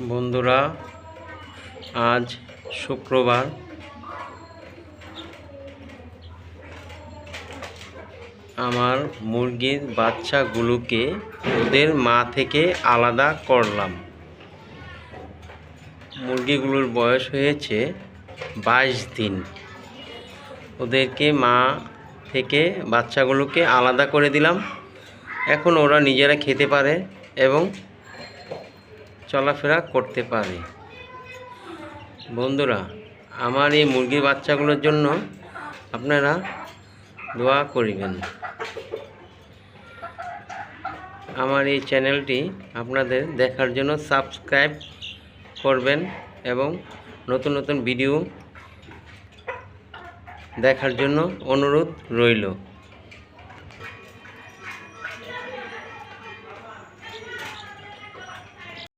বন্ধুরা, আজ শুক্রবার। আমার মুরগির বাচ্চাগুলোকে ওদের মা থেকে আলাদা করলাম। মুরগিগুলোর বয়স হয়েছে 22 দিন। ওদেরকে মা থেকে বাচ্চাগুলোকে আলাদা করে দিলাম। এখন ওরা নিজেরা খেতে পারে এবং চলাফেরা করতে পারে। বন্ধুরা, আমার এই মুরগির বাচ্চাগুলোর জন্য আপনারা দোয়া করিবেন। আমার এই চ্যানেলটি আপনাদের দেখার জন্য সাবস্ক্রাইব করবেন এবং নতুন নতুন ভিডিও দেখার জন্য অনুরোধ রইল।